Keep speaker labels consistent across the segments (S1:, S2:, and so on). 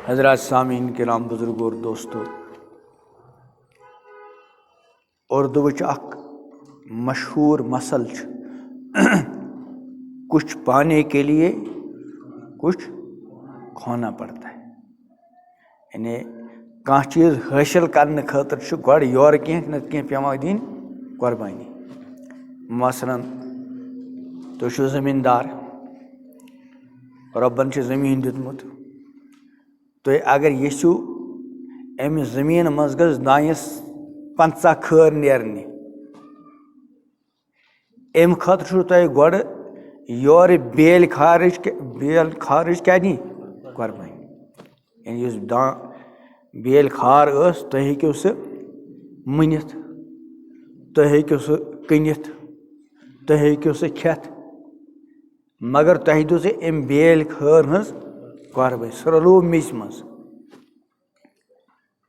S1: हजरात सामीन किराम बुजुर्ग और दोस्तों, उर्दू मशहूर मसल कुछ पाने के लिए कुछ खोना पड़ता है। यानी कह चीज़ हासिल करने खतर गो योर कह न कह पेवान दिन कुर्बानी। मसलन तुम ज़मींदार, रब्बन ज़मीन दितमुत, तुम अगर यीशु अमि ज़मीन मज गज दायस 50 खर नेरने, अम खतर तुम गोड़ योर बेल खारिज क्या दी कुर्बानी। यानी बेल खार तुम हेको सह मुनित, तुम हेको सह कनित, तुम हेको सह खेत, मगर तुम दो अम बेल खार हज कुर्बानी। सह रलो मिस मज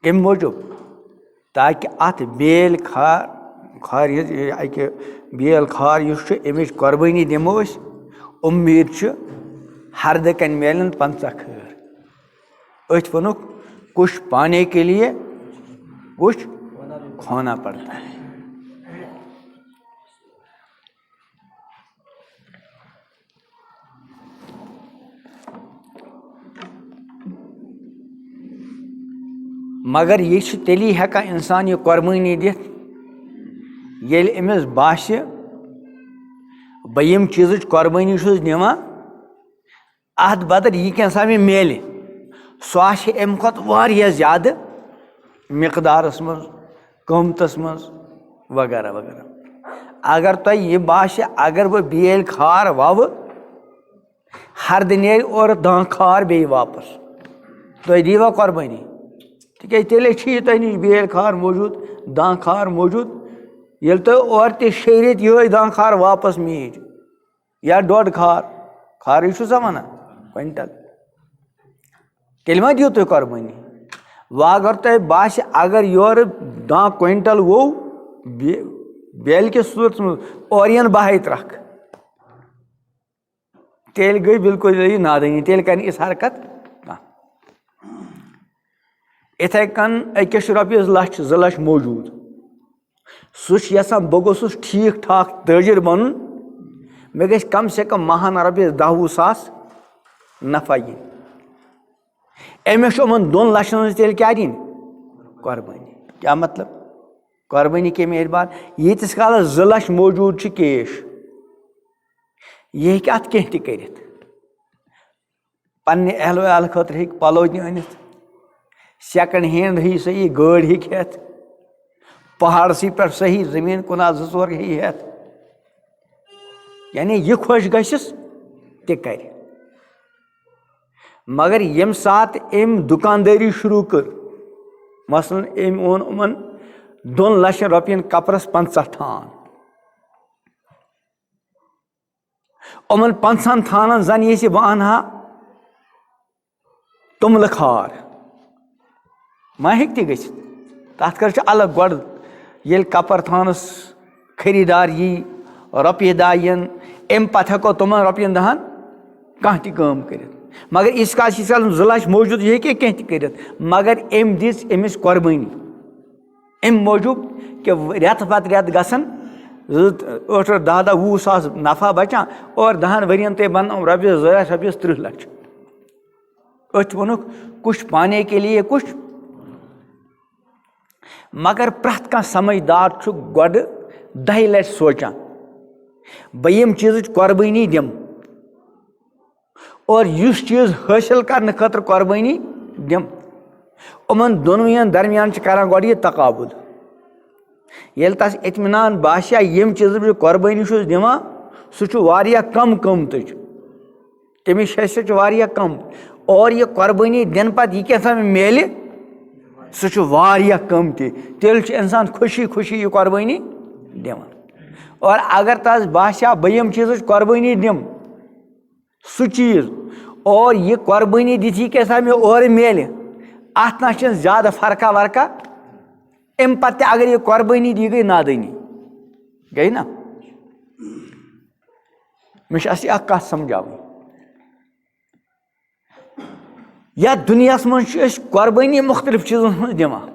S1: कम मूजूब ताकि अत बेल खार बेल खार अमिच कुर्बानी दिमो उम्मीद हरद कन मिलन 50 खर। अथ वनुक कुछ पाने के लिए कुछ खोना पड़ता है। मगर ये तेली हेका इंसान ये कुर्बानी दित येल अमिस बासे बह यम चीज़ कुर्बानी दिवान अत बदल यह क्या मे मिल सह अम खुद ज़्यादा मिकदारस मज क़ीमतस मज वगैरह वगैरह। अगर तुम यह बासे अगर बह बेल खार वव हरद नेर और दां खार बे वापस तुम दीवा कुर्बानी। तिक तेले तुह नश बेल खार मौजूद, दां खार मौजूद, ये तुम और शेरित ये दां खार वापस मीज या 1.5 खार वन क्विंटल, तेल मा दियो तुम कुर्बानी। व अगर तुम बासे अगर योर दां क्विंटल वो बेल के सूरत में और यन बहायत रख, तेल गई बिल्कुल नादनी, तेल कर इस हरकत। इथे कन अकिस रॉपियस 1-2 लाख मौजूद, सह यसान बह गोसुस ठीक ठाक ताजिर बन, मे गई कम से कम माहाना रॉपियस 10-20 सास नफा yin। अमिस 2 लाखन तेल क्या दिन कुर्बानी। क्या मतलब कुर्बानी के मेरे बाद यीतिस काल 2 लाख मौजूद कैश, यह हेक अत कह कर पन्ने अहल वहल खतर हेक पलो अनित, सेकंड हैंड ही सही गाड़ हेक हेत, पहाड़सी पे सही जमीन कुना 2-4 हेत। यानी यह खुश गसिस ते कर। मगर यम सात अम दुकानदारी शुरू कर, मसलन अम ओन उमन 2 लाख रॉपियन कपरस 50 थान, उमन 50 थानन जन ये बह अनहा तुमल खार मा हेक ते गसित, तथ कर अलग गोड़ ये कपर थानस खरीदार यी रॉपिय 10 यन अम पत हेको तुमन रॉपियन 10 कह तम कर। मगर इस काल 2 लाख मौजूद ये कह कर, मगर अम दिस अमिस कुर्बानी अम मौजूद कि रेत पत रेत गसन 8-10-20 सास नफा बचान और 10 वरियन ते बन रॉपियस 2 लाख रॉपियस 30 लाख। अथ वनुक कुछ पाने के लिए कुछ। मगर प्रथ कह समझदार गोड़ 10 लट सोचान बह यम चीज़ कुर्बानी दिम और इस चीज़ हासिल करने खतर कुर्बानी दिम, उमन दोनों दरमियान करान गोड़ यह तकाबुल। ये तस इत्मीनान बासिया यम चीज़ बह कुर्बानी दिवान सह कम क़ीमत, तमिस हैसियत वारिया कम, और यह कुर्बानी दिन पत यह क्या मिल सह कम तेल इंसान खुशी खुशी यह कुर्बानी दिवान। और अगर तस बासिया बह यम चीज़ कुर्बानी दिम सह चीज़ और यह कुर्बानी दिथ यह क्या मे और मिल अत ना ज़्यादा फर्का वर्का, अम पत अगर यह कुर्बानी दी गई नादनी गई ना। मे कत समझाव या दुनिया मज कुर्बानी मुख्तलिफ चीज़ों मज दिवान,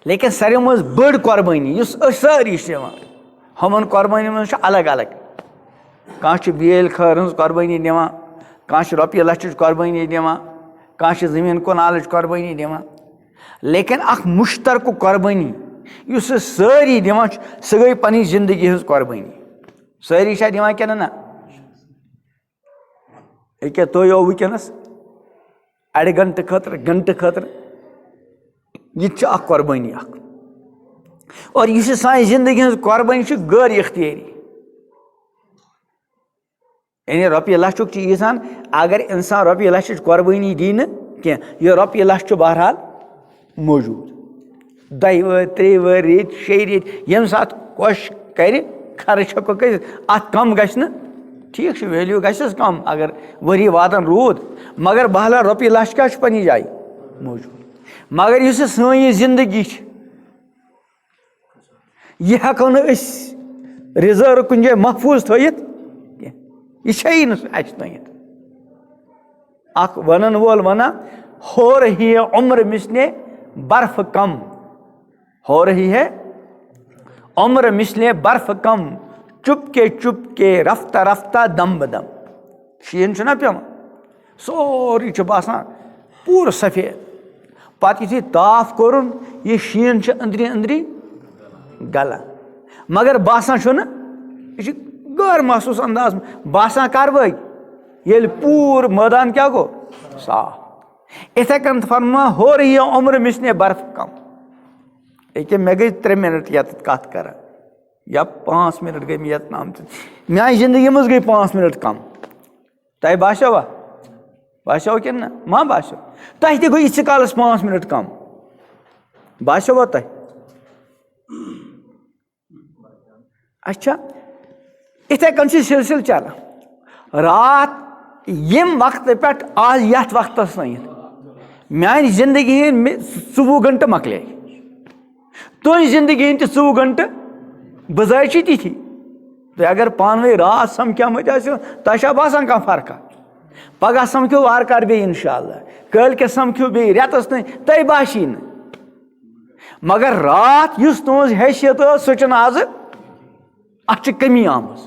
S1: लेकिन सारे मज बड़ कुर्बानी सारी हमन कुर्बानी मज अलग अलग। कह बेल खर हज कुर्बानी दिवान, कह रॉपिये लच कुर्बानी दिवान, कह जमीन कनाल कुर्बानी दिवान, लेकिन अख मुश्तरक कुर्बानी युस सारी दिवान सह गई पनी जिंदगी हज कुर्बानी। सारी दिवान कि ना अके तुम वो वनस अड़ गंट खतर यह कुर्बानी और यह सान जिंदगी हज कुर्बानी गैर इख्तियारी। यानी रॉपिये लच यीसान अगर इंसान रॉपिये लच कुर्बानी दी न यह रॉपिये लच बहरहाल मौजूद 2 वर 3 वर रेत 6 रेत यम सात कोश कर खर्च हेको कर अत कम गश ठीक वैल्यू गस कम अगर वरी वादन रूद, मगर बहरहाल रॉपिये लच क्या पन्नी जाए मौजूद। मगर यह सन यह जिंदगी यह हेको रिजर्व कुन जाए महफूज थयित यह नत अख वनन वोल वना हो रही है उम्र मिसले बर्फ कम, हो रही है उम्र मिसले बर्फ कम, चुपके रफ्ता रफ्ता दम बदम। शीन ना पे सोरी बासान पूर सफेद, पत यु ताफ कोरुन यह शीन अंदरी अंदरी गला, मगर बासान यह गैर महसूस अंदाज बासान कार्रवाई ये पूर मैदान क्या गो साफ। इथे कन फरमा हो रही है उम्र मिसने बर्फ कम। एक मे गई 3 मिनट ये कत कर या 5 मिनट गई मे नाम मे जिंदगी मज गई 5 मिनट कम। तह बाशो कि ना मा बाशो तह तह गई इस कालस 5 मिनट कम बाशो तह। अच्छा इथे कन सिलसिल चलान रात यम वक्त पे आज यथ वक्त मान जिंदगी 24 घंटे मकल तुम जिंदगी 24 घंटे बजाय तिथि तो अगर पानवे रात समख्या मत तह बासान कह फर्क पगह समख्यो वार कार बे इंशाअल्लाह कल के समख्यो बे रेतस न तह बाशी न, मगर रात युस तुज हैसियत सह आज अत कमी आमज।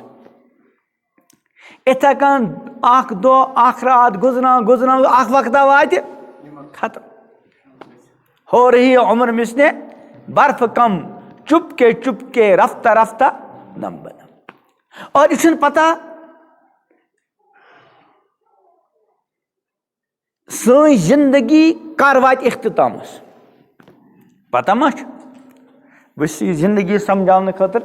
S1: इथे कन अख दो अख रात गुजरान अख वक्त वात खत्म। हो रही है उम्र मिसने बर्फ कम, चुपके रफ्ता रफ्ता दम बदम। और यह पता सन जिंदगी कर वात इख्तितामस पता मा बस जिंदगी समझाने खतर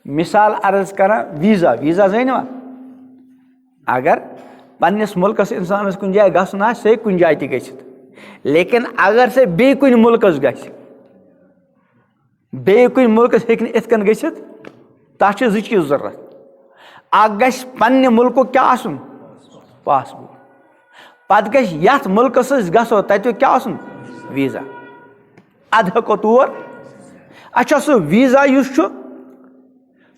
S1: मिसाल अर्ज करा वीज़ा जानवा अगर पन्निस मुल्कस इंसानस कुन जाए गसन से कुन जाए त गसित, लेकिन अगर से बे कुन मुल्कस गस बे कुन मुल्कस हेक इत कन गसित तह छ 2 चीज जरूरत। अख गस पन्ने मुल्क क्या आसुन पासपोर्ट, पत गस यथ मुल्कस गसो तत क्या आसुन वीज़ा अद हेको तौर। अच्छा सह वीज़ा युस छु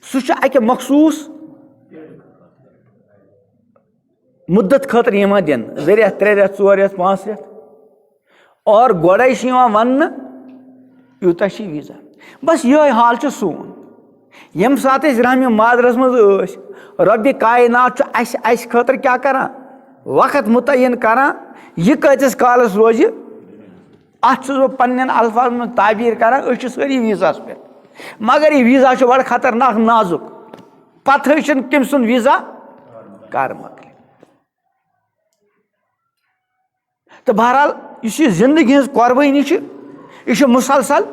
S1: सह अके मखसूस मुद्दत खतर यहां दिन 2 रेत 3 रेत 4 रेत 5 रेत और गोड़े वन यूता वीज़ा बस यह हाल सोन यम सात रहम मादरस मज रब कायनात अस खतर क्या करा वक्त मुतयन करा यह कतिस कालस रोज अत पन्न अल्फाज में ताबीर करा सारी वीज़ास पे, मगर यह वीज़ा बड़ खतरनाक नाजुक पत कम सुन वीज़ा कर मकल। तो बहरहाल इस जिंदगी हज कुर्बानी यह मुसलसल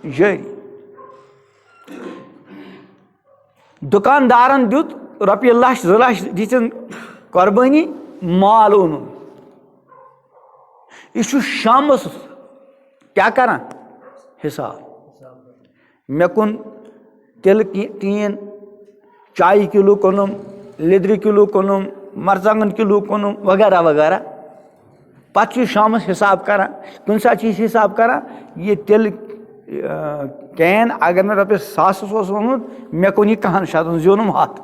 S1: जारी। दुकानदारन दुत रॉपिये लच 2 लाख दिन कुर्बानी माल ओन यह शामस क्या करा हिसाब मे कुन तिल टीन चाय किलो कुनुम लिद्र किलो कुनुम मरचांगन किलो कुनुम वगैरह वगैरह पत शामस हिसाब करा कुन सा हिसाब करा यह तिल कैन अगर मे रॉपियस 100 वोनमुत मे कुन यह 100 जोनम 100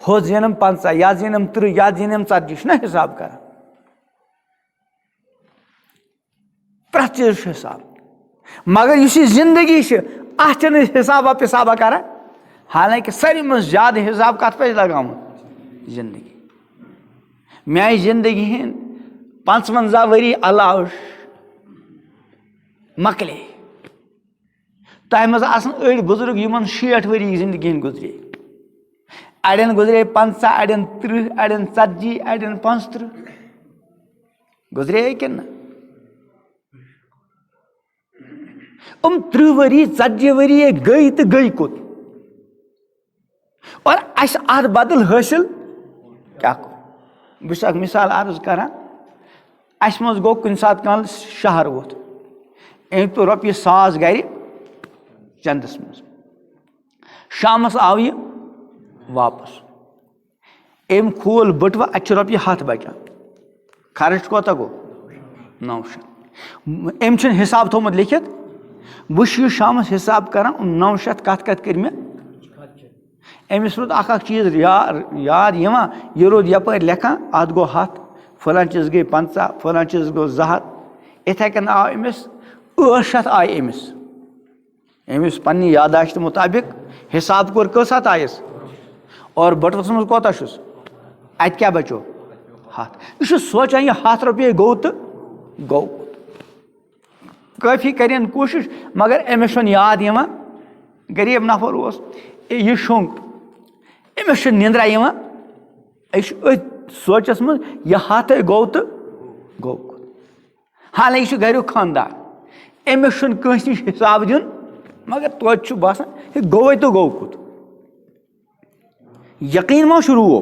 S1: हो जेनम 50 या जेनम 30 या जेनम 40 ना हिसाब करा प्रत चीज हिसाब मगर इस जिंदगी अत हिसाबा पिसाबा कर हालांकि सारी मज ज्यादा हिसाब कत पे लगा जिंदगी मे जिंदगी हंद 55 वरी अलाव मकले तह मज अड़ बुजुर्ग इन 60 वरी जिंदगी गुजरे अड़न गुजरे 50 अड़न 30 अड़न 40 अड़न 35 गुजरे कि 30 वरी 40 वरी गई तो गई कुत और अत बदल हासिल क्या बस मिसाल अर्ज कर मज गो कुन सात कल शहर वोत अम तो रोपये 100 गर चंदस मज शामस आव यह वापस अम खोल बटवा अत रोपये 100 बचान खर्च कोता गो 900 अम हिसाब थोमुत लिखित बस शामस हिसाब कर 900 कत कर मे अमिस रोद अख चीज याद यह रोद यपर लेखान अत गो 100 फलान चीज गई 50 फलान चीज गो 200 इथे कन आव अमिस 800 आय अमिस पन्नी यादाश्त मुताबिक हिसाब कोर कस आयस और बटवस मज कोता अत क्या बचो 100 यह सोचान यह 100 रुपये गो तो गो काफी करें कोशिश मगर अमिस याद गरीब नफर उस यह शोंग अमिस निंद्रा सोचस मज यह 100 गो तो गो हालांकि यह घर खानदार अमिस कस नश हिसाब दिन मगर तो बसान गो तो गो कुत यकीन मा रो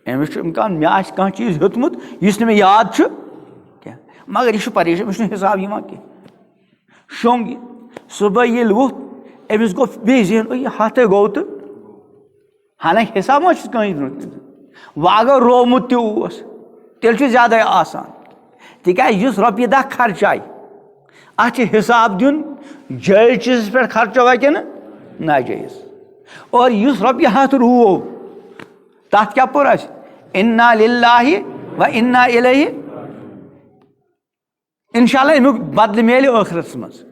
S1: अमिस मे कह चीज हेतमुत इस मे याद क्या मगर यह परेशान अमिस हिसाब कह शोंग सुबह ये वोत अमिस गो बे जहन यह 100 गो तो हालांकि हिसाब मा कह वह अगर रोमुत तेल ज्यादा आसान तिक रोपये 10 खर्च आय अत हिसाब दिन जायज चीज पे खर्च हुआ कि नाजायज और इस रोपये 100 रो तथ क्या पुर इन्ना लिल्लाहि व इन्ना इलैहि इंशाअल्लाह अमुक बदल मिले आखिरत मज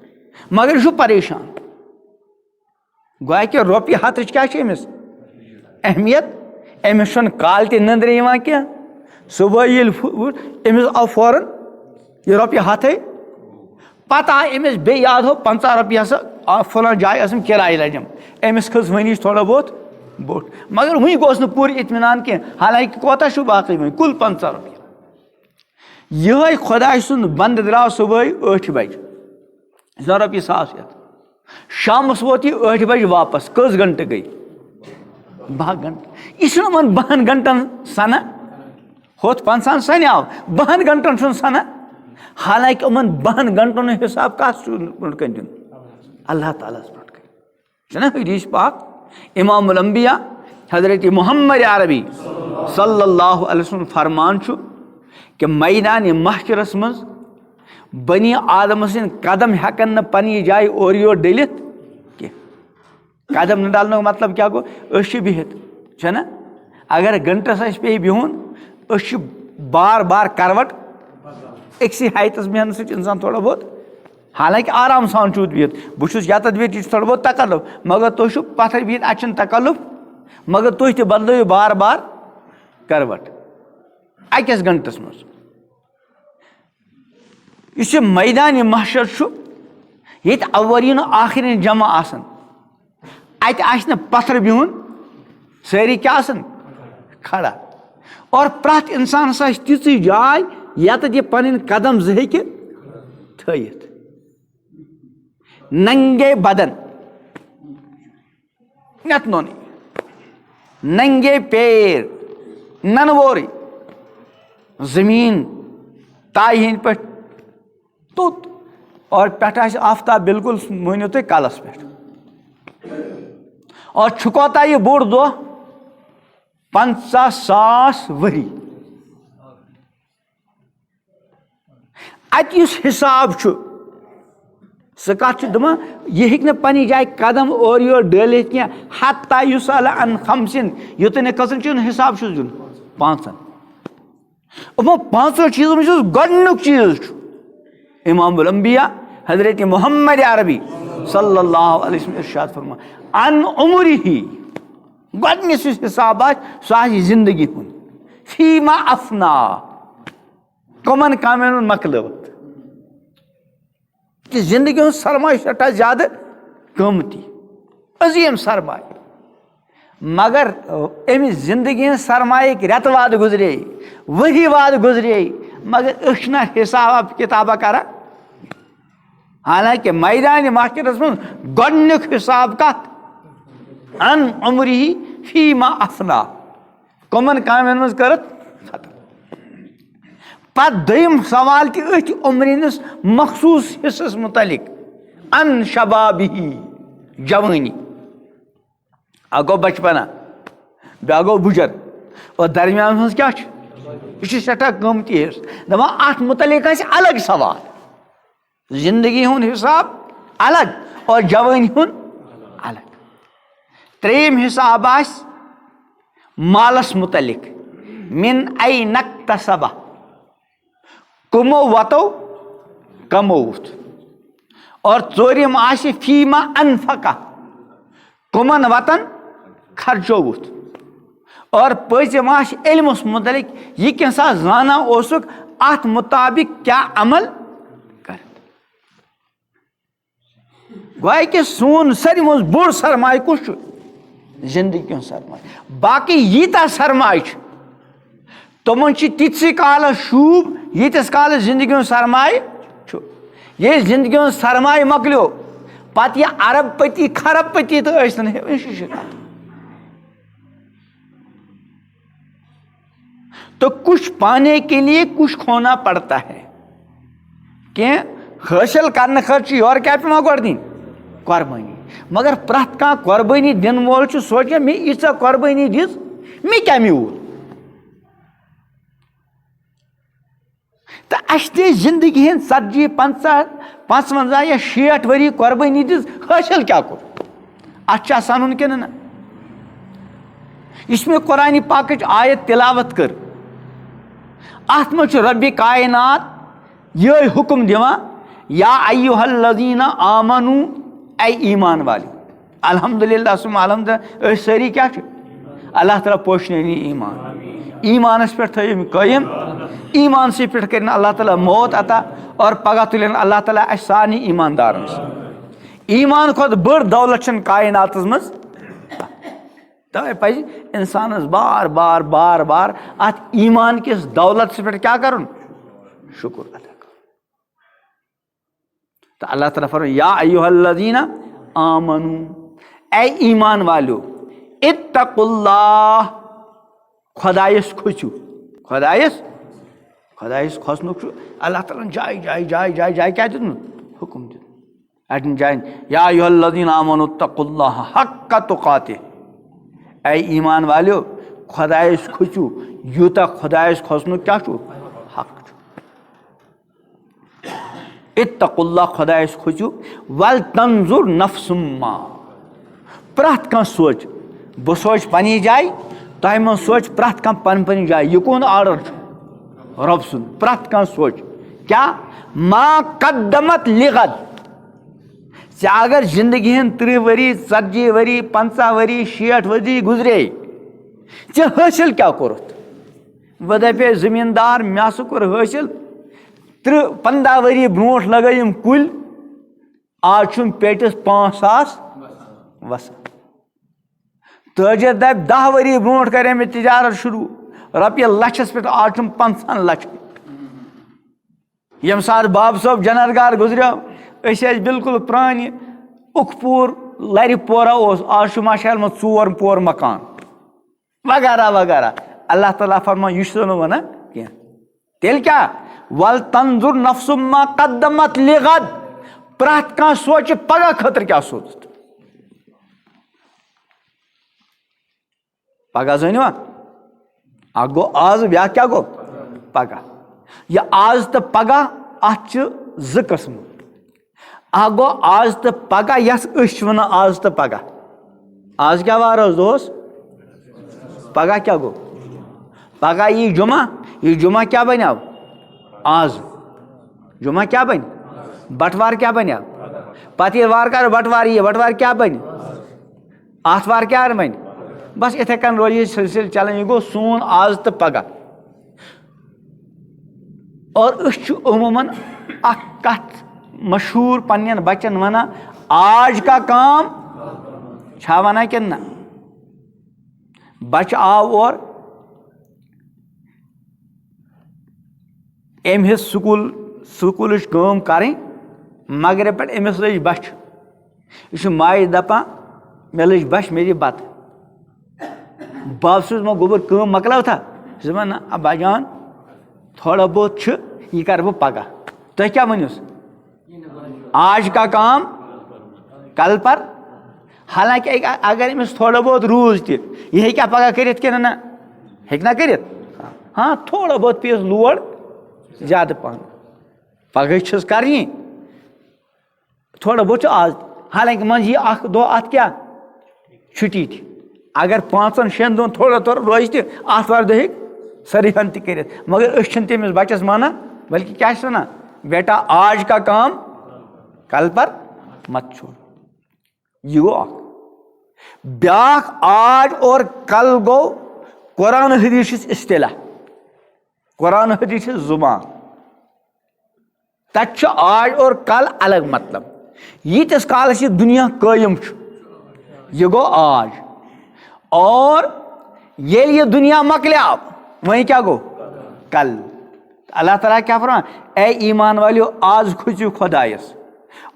S1: मगर यह परेशान गोया कि रोपये 100 क्या अमिस अहमियत अमिस काल ते नंदर क्या सुबह ये अमिस आव फौरन यह रोपये 100 पत आय अमिस बे याद हो 50 रुपये हसा फलान जाए किराए लजम अमिस खस वनी थोड़ा बहुत बोट मगर वही गोस पूर इत्मीनान कह हालांकि कोता बाकी वही कुल 50 रुपये यह खुदा सुंद बंद द्राव सुबह 8 बजे रोपये 100 शामस वोत यह 8 बजे वापस कस घंटे गई 12 घंटे यह 12 घंटन सना होत 50 सन आव 12 घंटन सना हालांकि उन 12 घंटों हिसाब कस दिन अल्लाह ताला हदीस पाक इमामुल अंबिया हजरत मोहम्मद अरबी सल्लल्लाहु अलैहि वसल्लम फरमान कि मैदान महशरस मज बनी आदम सिंद कदम हेकन न पन्नी जाय और योर डलित कदम न डालने का मतलब क्या गो बिहित ना अगर घंटस पे बिहुन बार बार करवट एक हाइतस बेहन इंसान थोड़ा बहुत हालांकि आराम सान चूत बिहित बहुत यत बिहित थोड़ा बहुत तकल्लुफ मगर तुम पथर बिहित अत तकल्लुफ मगर तुम बदलो बार बार करवट अकिस घंटस मज इस मैदान महशर ये अवलिन आखिरीन जमा आसन अत पत्थर बिहुन सारी क्या खड़ा और प्रत इंसान ती जाय यत यह पन कदम ज थत नंगे बदन नोन नंगे पैर ननवोर जमीन ताई हंद पे तुत और पे आफ्ताब बिल्कुल मानो तुम कलस पे और कोता यह बोड़ दह 50,000 वरी अत हिसाब सह कत यह हेक पन्नी जाए कदम और योर डलित क्या हत्ता युसल अन खमसिन युतन कसन हिसाब दिन 5 यमो 5 चीजों मे गोडनुक चीज इमामुल अंबिया हजरत मोहम्मद अरबी सल्लल्लाहु अलैहि वसल्लम इरशाद फरमा अन उमरिही गोडनिस हिसाब सह जिंदगी हुन फीमा अफना कमन कामन मकलवत कि जिंदगी हूँ सरमाय सटा ज्यादा कीमती अजीम सरमाय मगर अमिस जिंदगी हूँ सरमाय रेत वाद गुजरे वही वाद गुजरे मगर अना हिसाब किताबा करा हालांकि मैदान माशरस मं गोडनिक हिसाब कत अन उमरी फीमा अफना कमन कामन मज करत पत दोयम सवाल कि अथ उम्रिनिस मखसूस हिस्सस मुतलिक अन शबाबिही जवानी अगो बचपना बे गो बुजर और दरमियान मज क्या यह सठा कीमती हिस्स दपान अत मुतलिक अलग सवाल जिंदगी हुन हिसाब अलग और जवानी हुन अलग त्रेम हिसाब आस मालस मुतलिक मिन आई नक्तसबा कमो वतो कमोत और चोरिम आशि फीमा अनफका कमन वतन खर्चोत और पजम आशि इल्मस मुतलिक यह कैसा जाना ओसुक अत मुताबिक क्या अमल कर गोया कि सोन सर मज बोड़ सरमाय कुछ जिंदगी सरमाय बाकी यीता सरमाय तमन तिथि काल शूब यीतिस काल जिंदगी सरमाय ये जिंदगी सरमाय मकलो पत यह अरबपति खरबपति तो तो कुछ पाने के लिए कुछ खोना पड़ता है कि हासिल करने खर्च और क्या पे गोड़ दिन कुर्बानी मगर प्रत कह कुर्बानी दिन वोल सोचे मे यीचा कुर्बानी दिस मे क्या म्यूल तो अस जिंदगी हंद 40 50 55 या 60 वरी कुर्बानी दिस हासिल क्या कोर अच्छा सानुन कि ना इसमें कुरान पाक आयत तिलावत कर अत मज रब्बी कायनात ये हुक्म दिवा या अय्युहल्लज़ीना आमनू ऐ ईमान वाली अल्हम्दुलिल्लाह सुम्मा अल्हम्दुलिल्लाह सारी क्या अल्लाह ताला पोषण ईमान ईमानस पे थम कायम ईमान से पे कर अल्लाह ताला मौत अता और पगह तुलन अल्लाह ताला सारे ईमानदार ईमान खुद बड़ दौलत कायनात मज तवे पज इंसानस बार बार बार बार अत ईमान किस दौलत से पे क्या कर शुक्र अदा कर तो अल्लाह ताला फरमाए या अय्युहल्लज़ीना आमनू ऐ ईमान वालो इत्तकुल्लाह खुदायस खुचु खुदायस खसनुक अल्लाह ताला जाय जाय जाय जाय जाय क्या दिन हुक्म दिन अटन जाय या अय्युहल्लज़ीना आमनू इत्तकुल्लाह हक्का तुकातिह ऐ ईमान वालो खुदायस खुचु यूता खुदायस खसनुक क्या हक इत्तकुल्लाह खुदायस खुचु वल तंजुर नफ्सुम्मा प्रत कह सोच बह सोच पनी जाय तह मन सोच प्रत कह पन पन जाय यह कौन आर्डर रब सुन प्रत कह सोच क्या माँ कदमत लिगद अगर जिंदगी हंद 30 वरी 40 वरी 50 वरी 60 वरी गुजरे हासिल क्या कोरुत वह दपे जमींदार मे हसा कोर हासिल 15 वरी ब्रोट लगम कुल आज पेटिस 5,000 वसन तजर दप 10 वरी ब्रोट करे मे तिजारत शुरू रपये लछस पे आज 50 लक्ष यम सात बाब साहब जनरगार गुजरो बिल्कुल प्रान उखपूर लरिपोरा आज माशाल में 4 पोर मकान वगैरह वगैरह अल्लाह ताला फरमा यह वन कह तेल क्या वल तंजुर नफ्सुम्मा कदमत लिगद प्रत कह सोच पगह खतर क्या सोच पगह जानिवा गो आज ब्या क्या गो पगह यह आज तो पगह अत 2 किस्म गो आज तो पगह यस वन आज तो पगह आज क्या वार दोस पगह क्या गो पगह यह जुमा क्या बन आज जुमा क्या बन बटवार क्या बन पे वार बटवार ये बटवार क्या बन आतवार क्या बन बस इथे कन रोज ये सिलसिल चलान ये गो सोन आज तो पगह और अमूमन कत मशहूर पन्न बच्चन वना आज का काम छा वना कि ना बच आव और अम स्कूल काम करें मगर पे अमिस लज बच यह माय दपा मे लज बच मे दी बत बाप मो गोबर काम मकलाव था वन अब्बा जान थोड़ा बहुत यह कर बह पगह तुम क्या वनुस आज का काम कल पर हालांकि अगर अमिस थोड़ा बहुत रूज तह क्या पगह कर ना हेना कर हाँ थोड़ा बहुत पीस लोड ज्यादा पहन पगह छस करनी थोड़ा बहुत आज हालांकि मन यह दो अत क्या छुट्टी थी अगर 5-6 दोन थोड़ा थोड़ा रोज तवार दह सरिहन कर मगर तमिस बच्चस माना बल्कि क्या वन बेटा आज का काम कल पर मत छोड़ यह गो ब्याख आज और कल गो कुरान हदीस इस्तिलाह कुरान हदीस जुबान तथ आज और कल अलग मतलब यीतिस कालस यह दुनिया कायम यह गो आज और ये दुनिया मकल्याव वही क्या गो कल अल्लाह ताला क्या फरमा ए ईमान वालियो आज खुजू खुदायस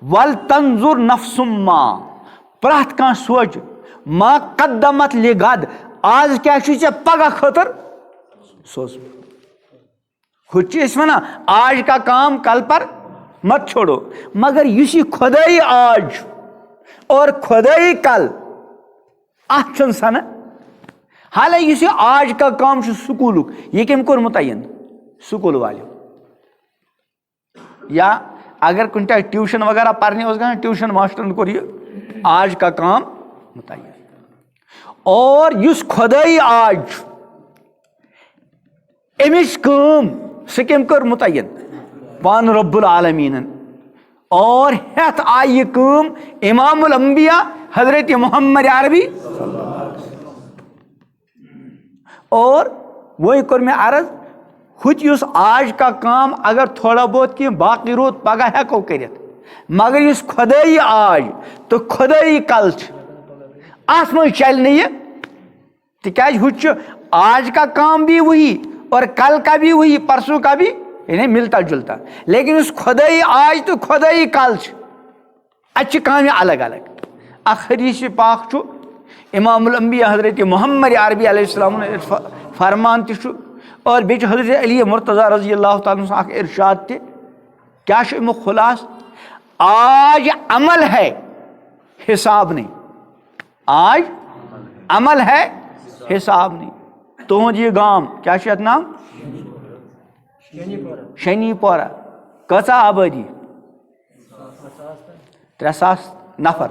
S1: वल तंजुर नफ्सुम्मा प्रत कह सोच मा कदमत लिगद आज क्या पगह खतर सोच खुद वना आज का काम कल पर मत छोड़ो मगर इस खुदाई आज और खुदाई कल अत सन हालांकि इस आज का काम स्कूल यह कम कोर मुतयन स्कूल वालों या अगर कुछ ट्यूशन वगैरह पढ़ने ग ट्यूशन मास्टर कोर यह आज का काम मुतयन और इस खुदाई आज अमिस काम सह कम कर मुतयन पान रब्बुल आलमीन और हेथ आई यह काम इमामुल अंबिया हजरत मोहम्मद अरबी और वही कोर में अर्ज हुत युस आज का काम अगर थोड़ा बहुत कि बाकी रोत पगह हेको कर मगर इस खुदाई आज तो खुदाई कल अत मज चल यह तिकाज हुत आज का काम भी वही और कल का भी वही परसों का भी इन्हें मिलता जुलता लेकिन उस खुदाई आज तो खुदाई कल अच्छे काम अलग अलग हदीस पाक इमामुल अंबिया हजरत मोहम्मद अरबी अलैहिस्सलाम ने फरमान तु और बे हजरत अली मुर्तज़ा रज़ी अल्लाह तआला अन्हु इरशाद ते क्या खुलास आज अमल है हिसाब नहीं आज अमल है हिसाब नहीं तुहद यह गाम क्या नाम शनीपोरा कचा आबादी 300 नफर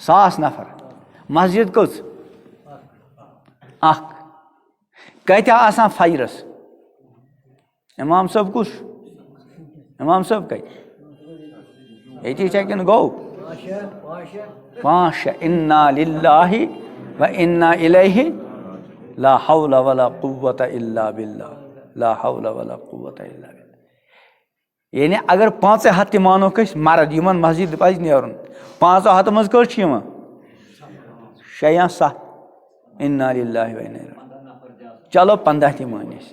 S1: 100 नफर मस्जिद कस कत आसान फायरस इमाम सब कुछ इमाम सब कत ये गो 5 इन्ना लिल्लाहि व इन्ना इलैहि ला हौला वला कुव्वता इल्ला बिल्लाह ला हौला वला कुव्वता इल्ला बिल्लाह यानी अगर 5 हथ मानो कस मर्द यमन मस्जिद पज नेरुन 5 हथ मज कस 6 या 7 इन्ना लिल्लाहि व इन्ना इलैहि चलो 15 ती मानिस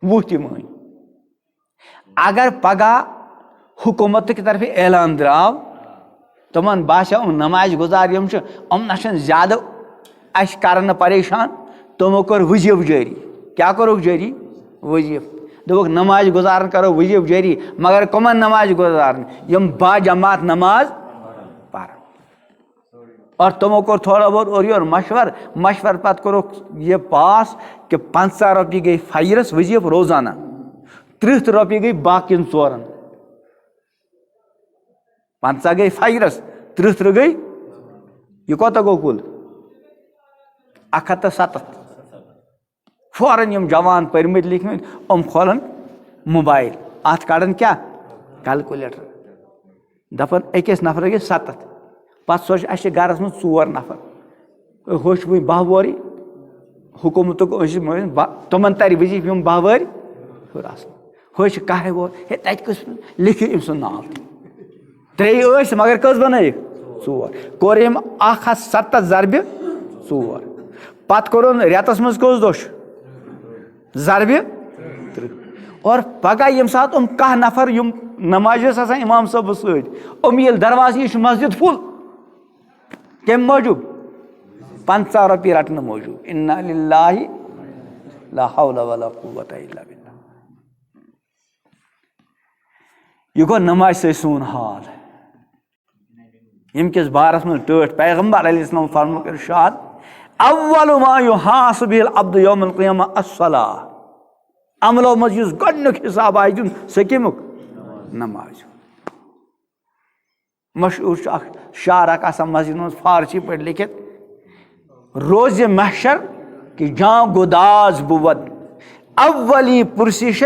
S1: 20 ती मान अगर पगह हुकूमत की तरफ ऐलान द्राव तमन बासा नमाज गुजार यम ना ज्यादा अस कर परेशान तमो कर वजीफ जारी क्या करो जारी वजीफ दोक नमाज गुजार करो वजीफ जारी मगर कमन नमाज गुजार यम बाजमात नमाज पर और तमो को थोड़ा बहुत और योर मशवर पत करो ये पास कि 50 रुपये गई फायरस वजीफ रोजाना 30 रुपये गई बाकिन 4 50 गई फायरस 30 गई यह कत गो कुल 107 फौरन यम जवान परमित लिखमित खोलन मोबाइल अत कड़न क्या कैलकुलेटर दपन अकिस नफर गई 7 पत सोच अस गरस मज 4 नफर होश वो 12 वोरी हुकूमत तुमन तर वजीफ यम 12 वरी होश 1 वो तस लिखियो अम सुंद नाव 3 मगर कस बन 4 कोर 170 ज़रबे 4 पत कोर रेतस मज कस दोश ज़रबे 3 और पगह यम सात कह नफर यम नमाज इमाम साहब सत दरवाज मस्जिद फुल कम मौजूब 50 रपी रटन मौजूब इन्ना लिल्लाहि ला हौला वला कुव्वता इल्ला बिल्लाह। यह गो नमाज से सोन हाल यम किस बारस में टट पैगम्बर अलैहिस्सलाम फरमो इरशाद अव्वलु मा युहासबु बिल अब्दु यौमल क़ियामा अस्सलाह अमलो मज गोडनुक हिसाब आय दिन सह कमुक नमाज। मशहूर शार मस्जिद में फारसी पे लिखित रोज महशर कि जहाँ गुदाज बुवद अव्वली पुरसिश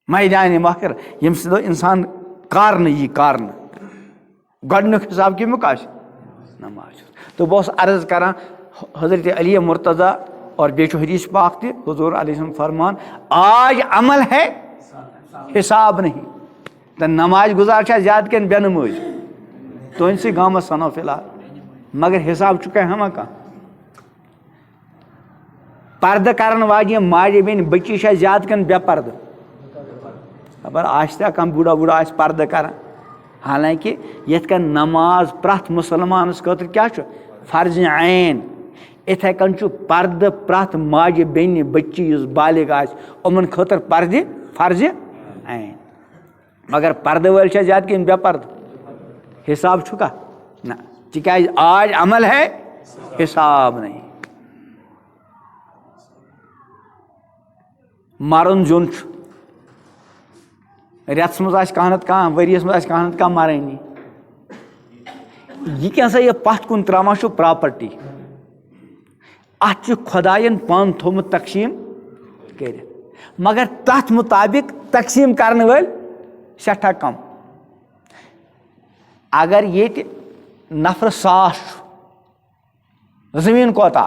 S1: मैदान महकर यम सो इंसान कारन यी कारन गोडनुक हिसाब कमुक नमाज। तो बस अर्ज करान हजरत अली मुर्तज़ा और बेचो हदीस पाक थे हुजूर अलैहि फरमान आज अमल है हिसाब नहीं तो नमाज गुजार ज्यादा कन बेनमाज तुम सी गाँव सनो फिलहाल मगर हिसाब चुका हम कह पर्द कर वाजिए माजे बेन बच्ची ज्यादा कन बेपर्द खबर आस्ता कम बूढ़ा बूढ़ा आज पर्द कर हालांकि ये नमाज प्रथ मुसलमान खतर क्या फर्ज ऐन इथे कन पर्द प्रथ माजे बेन बच्ची बालिग आमन खतर पर्द फर्ज ऐन मगर पर्द वल ज्यादा कन बेपर्द हिसाब चुका ना तिकाज आज अमल है हिसाब नहीं। मरन जुन रेतस मज कह कह वरियस मज कह कह मरनी यह क्या सा यह पथ कुन त्रामा प्रॉपर्टी अत खुदायन पान थोमुत तकसीम कर मगर तथ मुताबिक तकसीम करने वाल सठा कम अगर ये नफर 100 जमीन कोता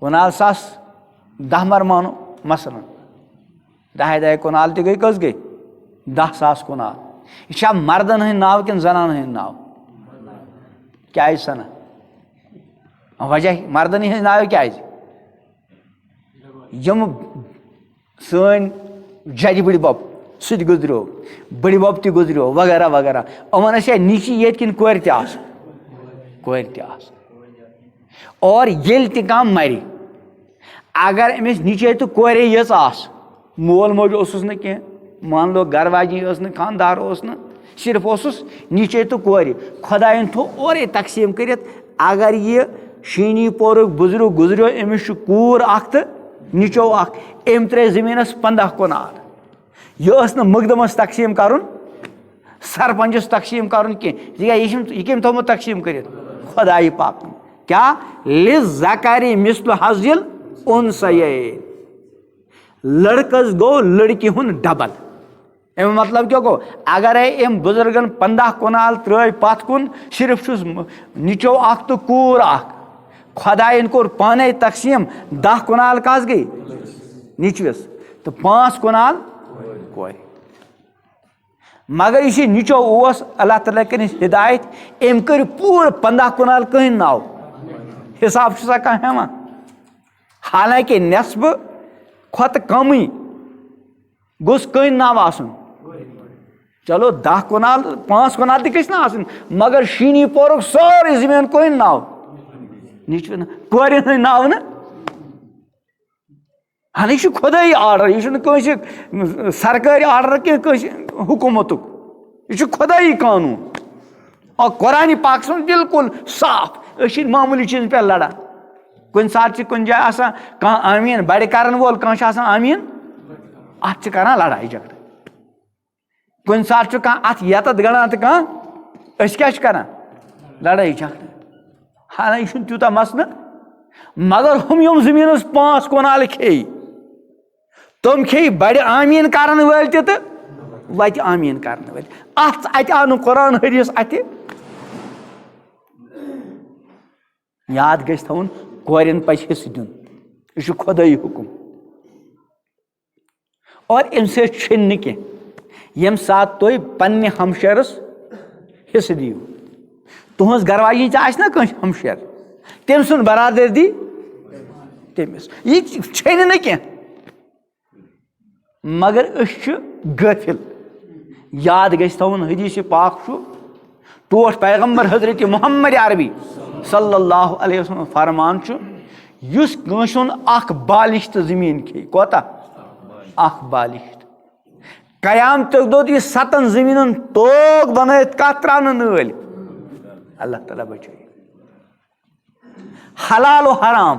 S1: कुनाल 10 मर मानो मसलन 10 कुनाल त गई कस गई 10,000 कुनाल यह मर्दन हंद नाव कि जनान हंद नाव क्या सना वजह मर्दन हंद नाव क्या यम सन जज बड़ बब सह गुजरो बड़ बब त गुजरो वगैरह वगैरह अमन नीची ये कि कोर और ये कह मर अगर अमिस नीचे तो कोरे ये मोल मोज न कह मान लो घर वाजी न खानदार न सिर्फ नीचे तो कोर खुदायन थो और तकसीम कर अगर ये शीनी पोर बुजुर्ग गुजरो अमिस कूर तो नीचो अम त्रे जमीनस 15 कुनाल यह मुकदमस तकसीम कर सरपंचस तकसीम कर यह कम थोमुत तकसीम कर खुदाई पाक क्या लिज़्ज़करि मिस्लु हज़्ज़िल उन्सयैन लड़कस गो लड़की हुन डबल अम मतलब क्या गो अगर अम बुजुर्गन 15 कुनाल त्रै पथ कुन सिर्फ नीचो तो कूर खुदायन कोर पाने तकसीम 10 कुनाल कस गई नीचवस तो 5 कुनाल कोर मगर यह नीचो अल्लाह ताला कर हिदायत अम कर पूर 15 कुनाल कहीं नाव हिसाब कह हेवान हालांकि नेस्ब खत कम गोस कहीं नाव आसन चलो 10 कुनाल 5 कुनाल तक ना मगर शीनी पोर सारी जमीन कहीं नाव नीच कोर नाव न हाँ यह खुदाई आर्डर यह सरकारी आर्डर कह हुकूमत यह खुदाई कानून और कुरान पाक बिल्कुल साफ मामूली चीज पे लड़ान कुन सात कुन जाए कह आमीन बड़े कर वोल कह आमीन अत करान लड़ाई झगड़ कुन सात कह अत यत गणान तो कह क्या करान लड़ाई झगड़ हाँ यह तूता मसल मगर हम यम जमीन 5 कुनाल खे तुम खे बड़े आमीन करन वल तो वत आमीन करन वल अत आव न कुरान हदीस अत याद गछ थवन कोरन पज हिस्स दिन यह खुदाई हुकुम और अम सन्न कह यम सात तुम पन्ने हमशेरस हिस्स दियो तुहस गरवाजी ना कह हमशेर तम सुन बरादर दी तमिस यह छन न कह मगर गफिल याद गछ थवन हदीस पाक टोट पैगम्बर हजरत मोहम्मद अरबी सल्लल्लाहु अलैहि वसल्लम फरमान युस कंसन अख बालिश तो जमीन खे कोता अख बालिश कयामत दो यह 7 जमीन तोग बनत कत त्रान नल अल्लाह ताला बचाए हलाल और हराम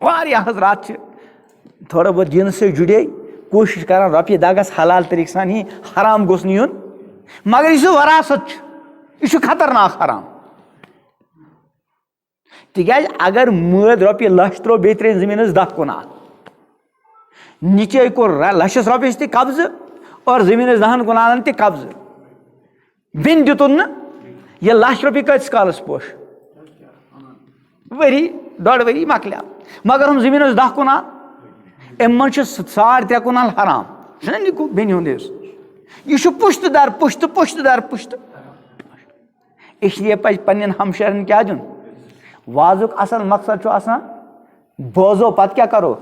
S1: वारिया हजरात थोड़ा बहुत दिन से जुड़े कोशिश कर रपये दगस हलाल तरीक सान ही हराम गोस नुन मगर यह वरासत यह खतरनाक हराम तिकाज अगर मद रपये लच त्रो बे 3 जमीन 10 कुनाल नीचे कोर लछस रपये ते कब्ज और जमीन 10 कुनालन ते कब्ज बिन दितुन यह लच रपये कत कालस पोश वरी 1.5 वरी मकल्या मगर हम जमीन 10 कुनाल अम मन 3.5 कुनाल हराम बेन हुंद यह पुश्त दर पुश्त पुश्त दर पुश्त इसलिए पज पन्न हमशरन क्या दिन वाजुक असल मकसद आसान बोजो पत क्या करो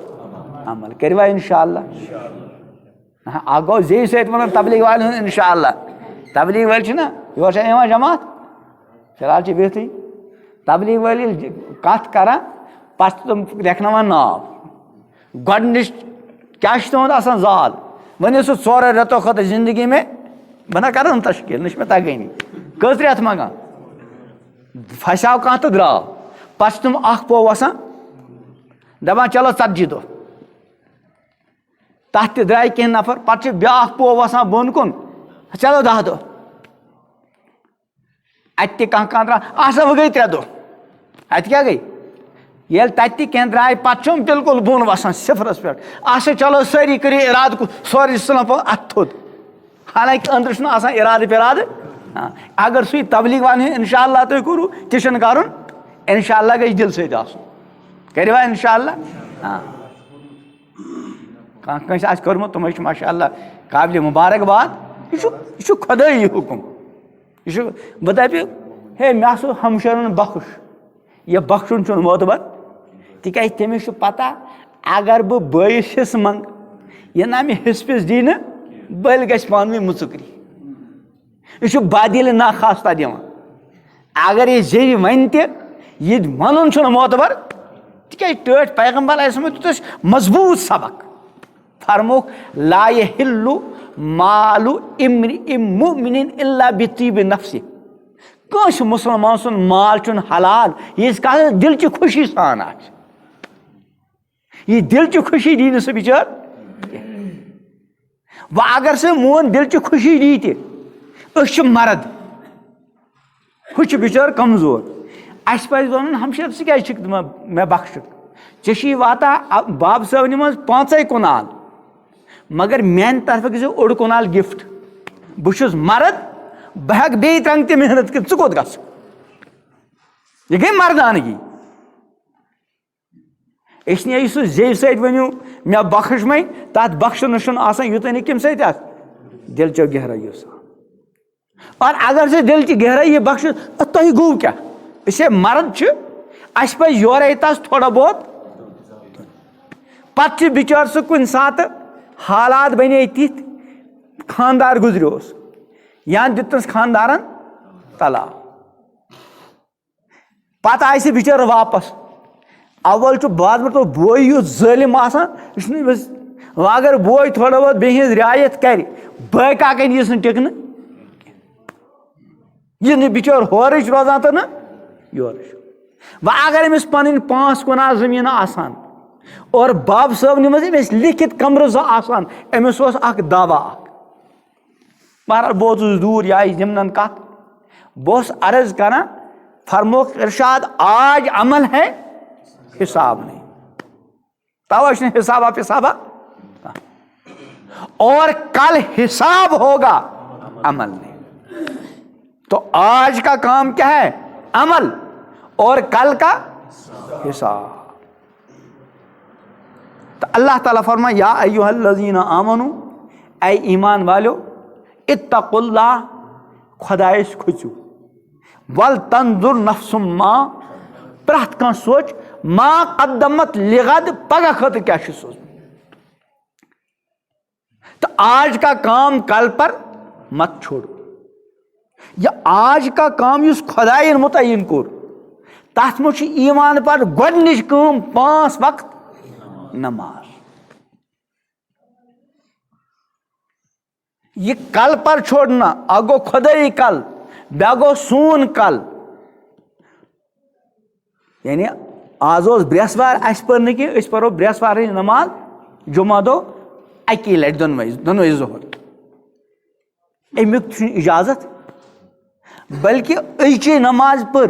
S1: अमल करवा इंशाअल्लाह आगो जे सत वन तबलीग वाल इंशाअल्लाह तबलीग वाल ना यह जमात फिलहाल बिहती तबलीग वाल कत कर पत तुम लेखन नाव गोडनिश क्या तुंद जाल वन सह 4 रेतो खत जिंदगी में बना कर तश्कील मे तगनी कस रेत मंगान फसाव कह तो द्राव पत तुम अख पो वसान दपान चलो 40 दो तथ द्राय कह नफर पे ब्या पो वसान बोन कुन चलो 10 दो अत कह द्रा आसा वो गई 3 दो अत क्या गई ये तत कह द्राय पे बिल्कुल बोन वसान सिफरस पे आसा चलो सारी कर इराद को सोरी स्लप अत थोद हालांकि अंदर आसान इराद पिराद अगर सु तबलीग वन इंशाअल्लाह तुम करू तह कर इंशाअल्लाह गई दिल सत करवा इंशाअल्लाह कह कर्मुत तुम माशाअल्लाह काबिल मुबारकबाद यह खुदाई हुकुम यह बह दप हे मे सो हमशरन बख्श यह बख्शन मोतबर तिकाज तमिस पता अगर बह बयस हिस्स मंग यह ना मे हिस्स पिस दी बल गि पान मुचुकरी यह बादिल ना खास्ता दिवान अगर यह जे वन तह वन मोतबर तिकाज टट पैगम्बर दिस मजबूत सबक फरमोक ला यहिल्लु मालु इम्रि मुमिन इल्ला बितीब नफ्सि कस मुसलमान सुन माल चुन हलाल यह दिल ची खुशी सान यह दिल ची खुशी दी सह बिचार व अगर सह मोन दिल ची खुशी दी तह मर्द हु बिचार कमजोर अस पे वन हमशर सह क्या मे बख्श ऐ वाता बाब सवनि मज 5 कुनाल मगर मेन तरफ गई 1 कुनाल गिफ्ट बहुत मर्द बह बे रंग त मेहनत कर कोत ग यह गई मर्दानगी इसलिए सह जे सत वनु मे बख्श मे तथ बख्शन यूत कम सत दिल चो गहराई और अगर से दिल ची गहराई यह बख्श तुह गो क्या इसे मर्द अस पे योर तस थोड़ा बहुत पे बिचार सह कुन सात हालात बने तिथ खानदार गुजरो या दितस खानदारन तला पत आय बिचार वापस अवल बाद में तो बोई युत जालिम अगर बोई थोड़ा बहुत बेहज रियायत कर बह कन यीस टिकन यह बिचार होर रोजान तो न योर व अगर अमिस पन 5 कुनाल जमीन आसान और बाब साहब निमस लिखित कमर आसान अमिस दावा बहरहाल बहुत दूर या यमन कत बस अर्ज कर फरमोक इरशाद आज अमल है हिसाब नहीं तवश हिसाबा और कल हिसाब होगा अमल नहीं। तो आज का काम क्या है? अमल, और कल का हिसाब। तो अल्लाह ताला फरमाए या अय्युहल्लज़ीना आमनू, ऐ ईमान वालो, इत्तक़ुल्लाह, खुदाइश खुचू, वल तंजुर नफ्सुम मा, प्रत कं सोच, मा कद्दमत लिगद, पगह खतर क्या सोच। तो आज का काम कल पर मत छोड़ो। या आज का काम युस खुदायन मुतय्यन कोर, तथ मं ईमान पर गोडनिच काम 5 वक्त नमाज। ये कल पर छोड़ना, अगो खुदाई कल, बेगो सून कल। यानी आज बृहस्वार अस पर न कि परो बृहस्वार नमाज जुमा दो अकी लट दोनवे जोहर, अमुक इजाजत, बल्कि अची नमाज पर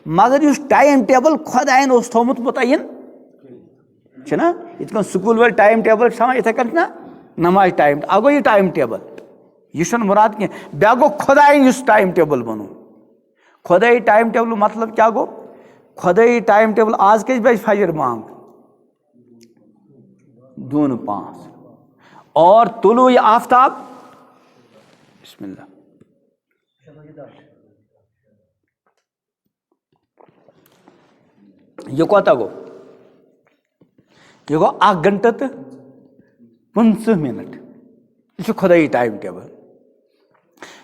S1: मगर युस टाइम टेबल खुदायन ओस थोमुत मुतय्यन ना, इत स्कूल वाल टाइम टेबल इथे कन ना नमाज टाइम, अगो ये टाइम टेबल, यह मुराद कह, बे गो खुदायन युस टाइम टेबल बनो। खुदाई टाइम टेबल मतलब क्या गो? खुदाई टाइम टेबल आज कस बज फजर मांग 2:05 और तुलू आफ्ताब बिस्मिल्लाह यह कोता गो? यह गो 1 घंटा तो 15 मिनट। यह खुदाई टाइम टेबल।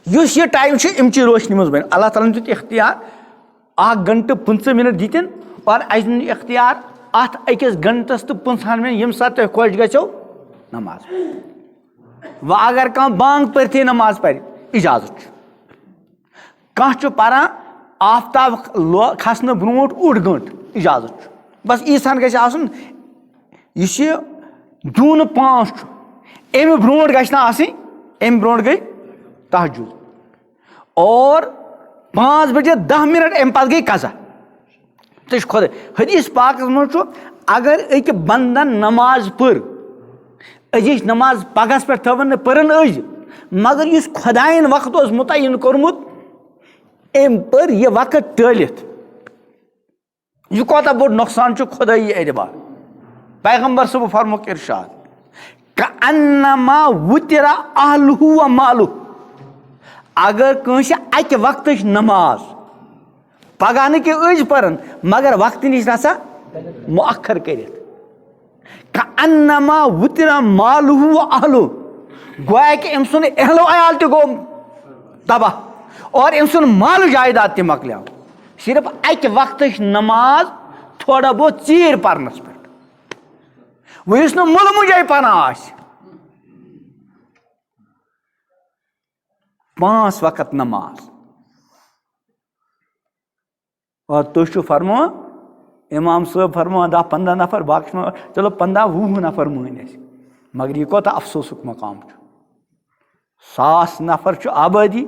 S1: युस यह टाइम अमचि रोशनी मज बन, अल्लाह ताला दित इख्तियार 1 घंटा 15 मिनट दितन, और अन इख्तियार अत 1 घंटस तो 15 मिनट यम सात तुम खुश गो नमाज। व अगर कह बांग पर नमाज पर इजाजत, कह पारान आफ्ताब खसन ब्रोट 8 घंट इजाजत, बस ईसान गि आसन यह 2:05 अमि ब्रोट गि ब्रोट गई तहज्जुद, और 5 बजे 10 मिनट अम पे गई कज़ा। तो खुद हदीस पाक मज अगर एक बंदन नमाज पर अजिश नमाज पगस पे थवन परन अज, मगर इस खुदायन वक्त मुतय्यन कोरमुत अम पर यह वक्त टलित, यह कोता बोड़ नुकसान खुदाई एतबार। पैगंबर सब फरमुक इरशाद कअन्नमा वुतिरा अहलुहु व मालुहु, अगर कंस अक वक्त नमाज पगह न कि अज परन मगर वक्त नश रसा मुअखर कर, कअन्नमा वुतिरा मालुहु व अहलुहु, गोया कि अम सुन अहलो अयाल तो गो तबाह और अम सुन माल जायदाद तक मकलियाव, सिर्फ अक वक्त नमाज थोड़ा बहुत चीर परनस पे, वह मुल मुझे पना आस 5 वक्त नमाज। और तुम फरमा इमाम साहब फरमा 10-15 नफर, बाकी चलो 15-20 नफर मान, मगर यह कोता अफसोसुक मकाम 100 नफर आबादी,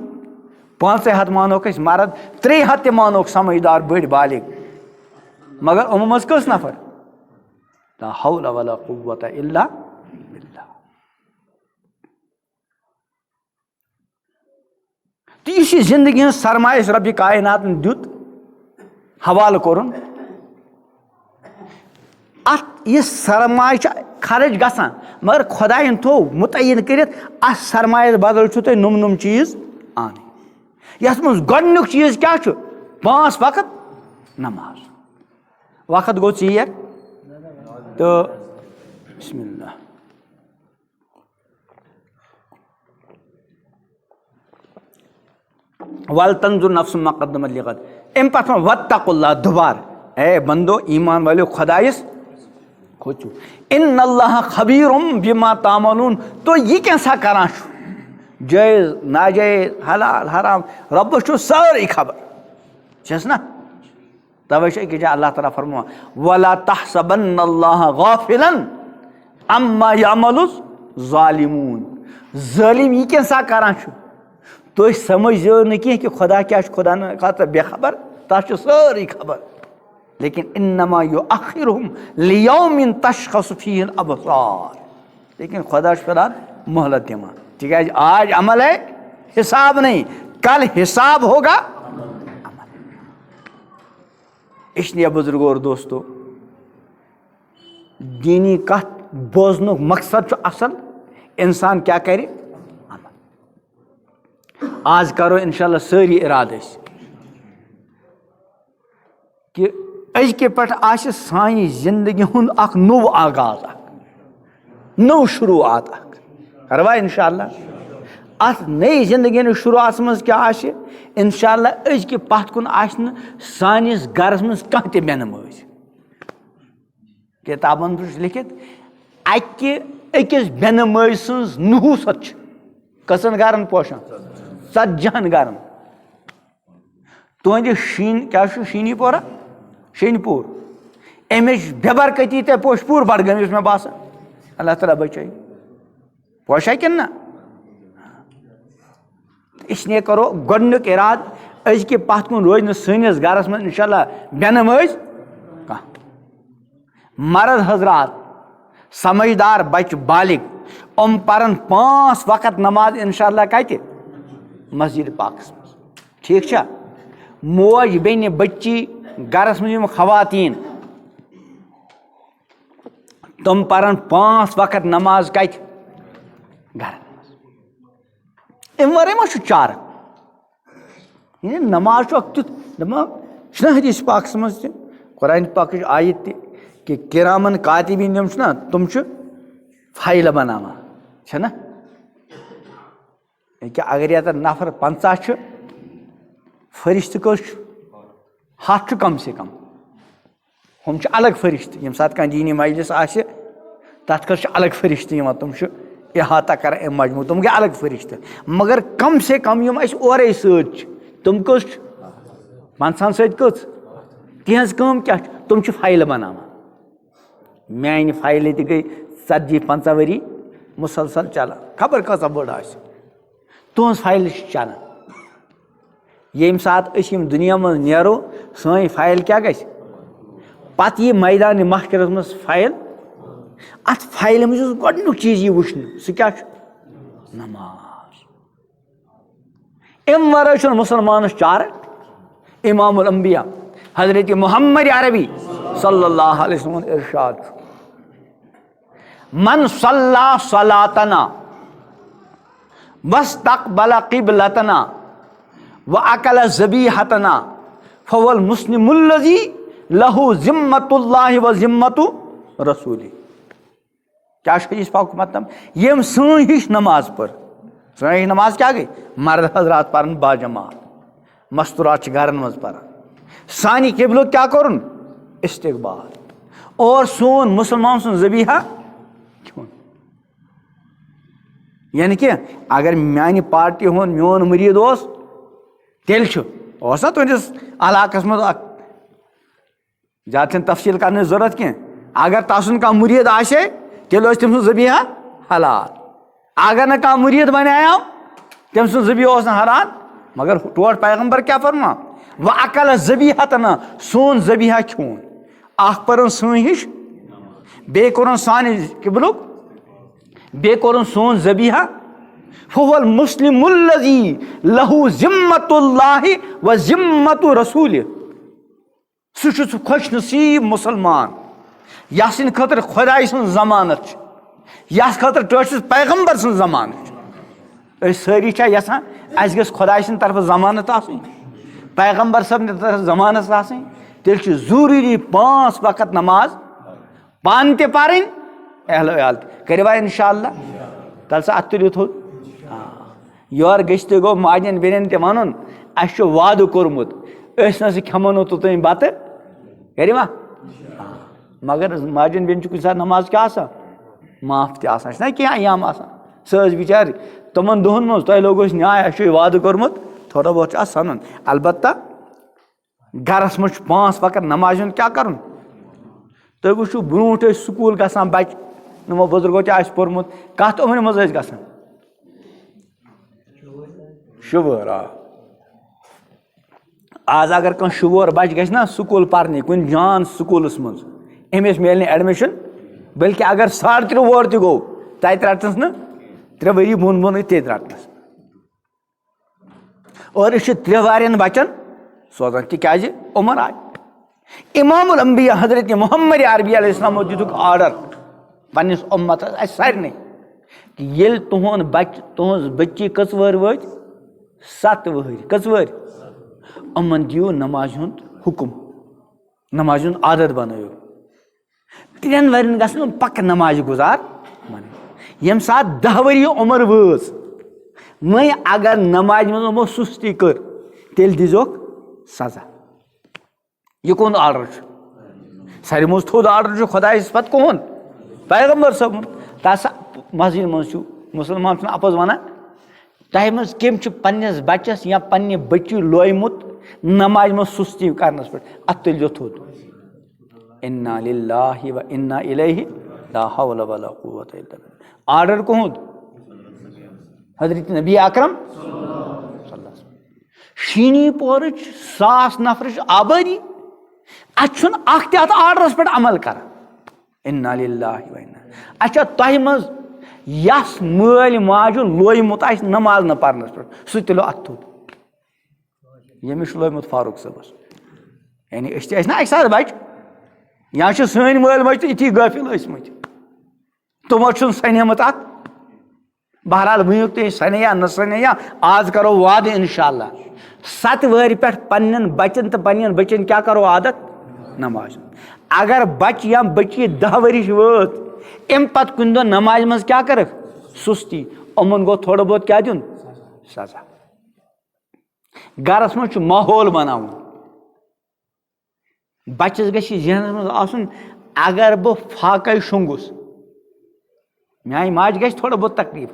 S1: 500 मानोक मर्द, 300 मानोक समझदार बड़ बालिग, मगर उम मज कस नफर? ला हौला वला कुव्वता इल्ला बिल्लाह। तो यह जिंदगी हज सरमाय रब्बि कायनात दुत हवाल कोरुन, यह सरमाय खर्च गसान, मगर खुदायन थो मुतय्यन करित अस सरमाय बदल तुम नुम चीज आने। यस मज गोडनुक चीज क्या 5 वक्त नमाज। वक्त गो 4 तो बिस्मिल्लाह वल तंजुर नफ्सुम मा कद्दमत लिगद, अम पे वत्तकुल्लाह दुबार, ए बंदो ईमान वाले खुदाइस खोचू, इन्नल्लाह खबीरुम बिमा तामलून। तो यह कैसा करा जायज नाजायज हलाल हराम रब सारी खबर छस ना। तवे अल्लाह ताला फरमा वला तहसबन्नल्लाह गाफिलन अम्मा यामलुज जालिमून, जालिम यह कैसा करा तो समझो न कि खुदा क्या खुदा न बेखबर, तह सारी खबर। लेकिन इन्नमा युअखिरुहुम लियौमिन तशखसु फीहिल अबसार। लेकिन खुदा फिलहाल मोहलत दिवान, ठीक है। आज अमल है, हिसाब नहीं। कल हिसाब होगा अमल। इसलिए बुजुर्गों और दोस्तों, दीनी कथ बोजनुक मकसद असल इंसान क्या करे, अमल। आज करो इंशाल्लाह सारी इरादे कि अजके पे आशे सानी जिंदगी हुंद अख नौ आगाज, नौ शुरुआत करवा इंशाल्लाह। अत नई जिंदगी शुरुआत मज क्या आशे इंशाल्लाह, अजके पत कुन आशे सानिस गरस मज कह ते बेनमाज। किताबन पे लिखित अक्के अकिस बेनमाज सज नहूसत कसन गरन पोषान, 40 गरन। तुंद शीन क्या शीनी पोरा, शीनपुर, अमिच बेबरकती ते पोश पूर बडगम मे बासा। अल्लाह ताला बचाई पोशा कि ना। इसलिए करो गोडनुक इराद अजके पत कुन रोज सनिस गरस में इंशाल्लाह बेनमाज कह। मर्द हजरात, समझदार बच बालिग, परन 5 वक्त नमाज इंशाल्लाह कत मस्जिद पाकस में, ठीक छा। मोज बेन बच्ची गरस में खवातीन तुम परन 5 वक्त नमाज कत घर। अम वर मा चार नमाज तुत हदीस पाक मज कुरान पाक आयत कि किरामन कातिबीन ना तुम फाइल बनावा ना। क्या अगर ये नफर 50 फरिश्त कस 7 कम से कम, हम अलग फरिश्त यम सात कह दीनी मजलिस आसे तथ कर अलग फरिश्त तुम इहाता कर मजमू, तुम गए अलग फरिश्त। मगर कम से कम यम ओरे तुम कस 50 सत तिहज कम क्या तुम फाइल बनावा। मान फाइल ते गई 40-50 वरी मुसलसल चलान, खबर कसा बड़ आ तुज फाइल चलान। ये सात दुनिया में नेरो सी फाइल क्या गई पत यह मैदान महशरस मज फाइल। अत फाइल मज गोडनुक चीज यह वुचन सह क्या नमाज। अम वर मुसलमान चार इमामुल अंबिया हजरत मोहम्मद अरबी सल्लल्लाहु अलैहि वसल्लम इरशाद मन सल्ला सलातना वस्तक़बला क़िबलतना व अकल ज़बीहतना फवल मुस्लिमुल्लज़ी लहू ज़िम्मतुल्लाहि व ज़िम्मतु रसूली। क्या हदीस पाक मतलब यम सही हिश नमाज पर, सही नमाज क्या गई मर्द हजरात पर बाजमात, मस्तूरात घरन मज पर, सानी किबलो क्या करुन इस्तिक़बाल, और सोन मुसलमान सुन ज़बीहा क्यों। यानी कि अगर मानी पार्टी हो मोन मुरीद तेल ना तुस इलाकस मज ज्यादा तफसील करने जरूरत कह। अगर तसन कह मुरीद आशे तेल तम ज़बीहा हलाल, अगर न कह मुरीद बनाया तम ज़बीहा हलाल। मगर टोट पैगम्बर क्या फरमा व अकल ज़बीहतना सोन ज़बीहा खून अख पर सहिश बे कोर सान किबलुक बे कोर सोन ज़बीहा फवल मुस्लिमुल्लज़ी लहू ज़िम्मतुल्लाहि व ज़िम्मतु रसूल। सह खुश नसीब मुसलमान यस खतर खुदाई सं जमानत, यस खतर टोटस पैगम्बर सं जमानत। सारी यसान अस गस खुदाई सं तरफ जमानत आसनी, पैगम्बर सब तरफ जमानत आसनी। तेल जरूरी 5 वक्त नमाज पान ते पारन अहल वयाल करवा इंशाअल्लाह। तल सा अत तुलित हो योर गश्त गो माजन बेन ते वन अस वाद कोर्मुत ना खेमो नो तो तुम बत करवा। मगर माजन बेन कुछ सात नमाज क्या माफ ते क्या अयाम सह बिचार तमन दोहन मज तुम लोग न्याय अस वाद कोर्मुत थोड़ा बहुत सन। अलबत्ता गरस मज 5 वक्त नमाज क्या कर तुम वो ब्रोट स्कूल गसान बच नमो बुजुर्गो पोर्मुत कत उम्र मज गसान शुबर आज अगर कह शुर बच गि ना स्कूल पर्ने कुन जान स्कूलस मज अमिस मिल एडमिशन बल्कि अगर 3.5 वोर तक गो तत रटनस न 3 वरी बोन बोन तथ रटनस और 3 वारियन बचन सोजान तिज उमर आय इमामुल अंबिया हजरत मोहम्मद अरबी अलैहिस्सलाम दितुक आर्डर पन्निस उम्मतस सारे कि ये तुहन तुहज बच्ची कस वहर वत 7 वहर कस वहर उमन दियो नमाज हुंद हुकुम नमाज हुंद आदत बनायो 3 वरियन गसन पक नमाज गुजार यम सात 10 वरी उमर वस वह अगर नमाज मो सुस्ती कर तेल दिजोक सजा यह कौन आर्डर सारे मज थोद आर्डर खुदायस पत कौन पैगम्बर सब तस मस्जिद मज मुसलमान अपोज वन तह मज कम पन्नस बच्चस या पन्ने बच्ची लोयमुत नमाज मज सुस्ती करनस पे अत तुलो थोद इन्ना लिल्लाहि व इन्ना इलैहि ला हौला वला कुव्वता इल्ला बिल्लाह आर्डर कौन हजरत नबी अकरम शीनी पोर 1000 नफर आबादी अन आर्डरस पे अमल कर इन्ना लिल्लाहि व इन्ना अच्छा तह मज यस मल माजु लोयमुत नमाज न परनस पे सह तुलो अत थोद यमिस लोयमुत फारूक सबस यानी ना अक साथ बच या सन मल मज तो इथी गाफिल तमो सनेमत अत बहरहाल वुक तुम सने या न सने या आज करो वाद इंशाअल्लाह 7 वहर पे पन्न बचन तो पन्न बचन क्या करो आदत नमाज अगर बच या बच्ची 10 वरिश वत अम पत कुन दो नमाज मज क्या कर सुस्ती उमन गो थोड़ा बहुत क्या दिन सजा गरस मज माहौल बनावन बच्चस गि जहनस मज आसन अगर बह फाक शुंगुस म्यान माज गि थोड़ा बहुत तकलीफ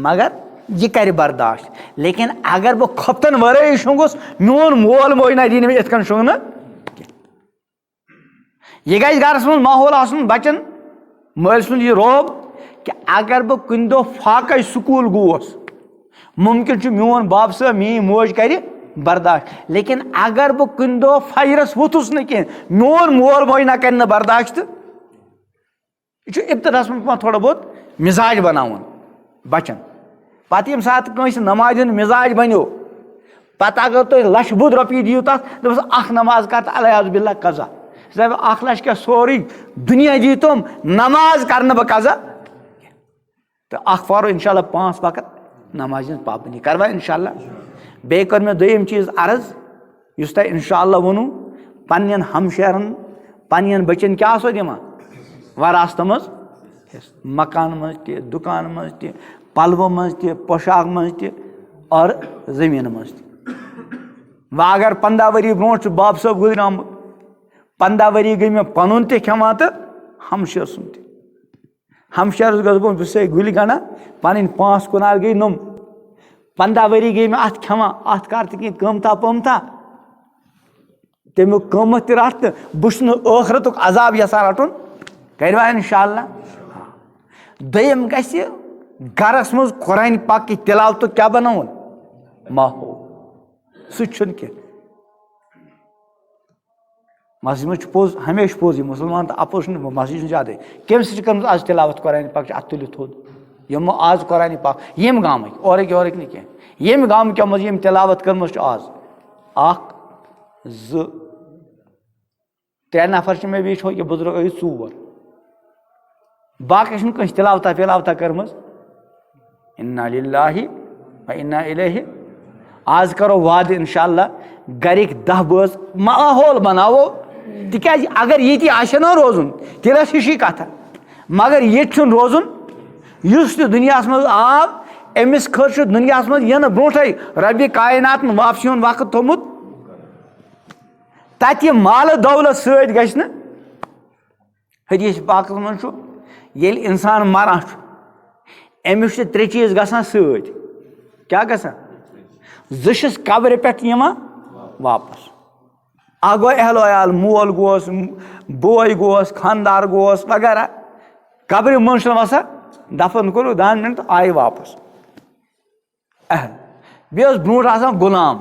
S1: मगर यह कर बर्दाश्त लेकिन अगर बह खपतन वर शुंगुस मोन मोल मोज ना दी मे इत शुंगन यह गि गरस मज माहौल आसन बचन मल सुन यह रोब कि अगर बह कुन दो फाक स्कूल गोस मुमकिन मोन बाप साहब मी मोज कर बर्दाश्त लेकिन अगर बह कुन दो फायरस वोथुस न कह मोन मोल मोज ना कर बर्दाश्त यह इब्तदास में थोड़ा बहुत मिजाज बनावन बचन पत यम सात कंस नमाज मिजाज बनो पत अगर तुम लछ बुद रुपये दियो तथ अख नमाज कर अलयाज बिल्ला कजा 1 लक्ष क्या सोरी दुनिया दी तुम नमाज कर बह कजा तो पारो इंशाल्लाह 5 वक्त नमाज पाबंदी करवा इंशाल्लाह बे कर मे दोयम चीज अर्ज युस तह इंशाल्लाह वनु पन्न हमशहरन पन्न बचन क्या दिवान वरासत मज मकान मज ते दुकान मज ते पलवो मज ते पोशाक मज ते और जमीन मज ते वह अगर 15 वरी ब्रो बाप साहब गुजर आमुत 15 वरी गई मैं पनुन ते खेमा तो हमशर सुन ते हमशर गस बह गुल गना पन 5 कुनाल गई नुम 15 वरी गई मैं अत खेमा अत कर कमता पमता तमुक कमत रट बह ٲखरतुक अजाब यसा रटुन करवा इंशाअल्लाह दोयम गि गरस मज कुरान पाक की तिलावत क्या बनावन माहौल सह मस्जिद में पोज हमेशा पोज मुसलमान तो अपोज मस्जिद ज्यादा कम कर आज तिलावत कुरान पाक अत तुलित थोद यमो आज कुरान पाक यम गाम और न कह यम गाम क्या मज यम तिलावत कर्म आज 1 2 3 नफर मे भी यह बुजुर्ग 4 बाकी कह तिलावता पिलावता कर्म इन्ना लिल्लाहि व इन्ना इलैहि आज करो वाद इंशाअल्लाह गरिक 10 बस माहौल बनावो तिकाज अगर ये आशना रोजुन तेल हिशी कथा मगर ये रोजुन युस दुनिया मज आव अमिस खर दुनिया मज यन ब्रोटे रबी कायनात वापसी हुन वक्त थोमुत तत माल दौलत सत गि हदीस पाक मज येल इंसान मरान अमिस 3 चीज गसान सत क्या गसान जस कब्र पे वापस आ गो अहलो अयाल मोल गोस बोय गोस खानदार गोस वगैरह कब्र मज वसा दफन करो 10 मिनट आए वापस अहल बे ब्रोट गुलाम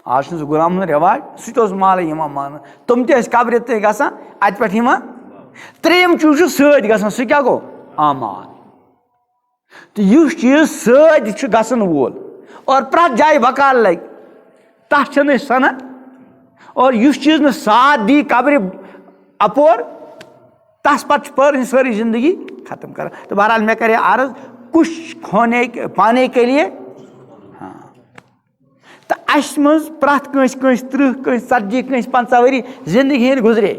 S1: आज सह गुलाम रिवाज सह माल मान तुम तब्र गसान अत पे त्रेम चीज सत गसान सह क्या गो आमाल तो यह चीज सत गसन वोल और प्रत जाए वकाल लग तथ सना और यह चीज न साथ दी कब्र अपोर तस पर सारी जिंदगी खत्म कर। तो बहरहाल मैं करे अर्ज कुछ खोने पाने के लिए हाँ तो अस मज प्रत कंस 30 40 50 वरी जिंदगी हंद गुजरे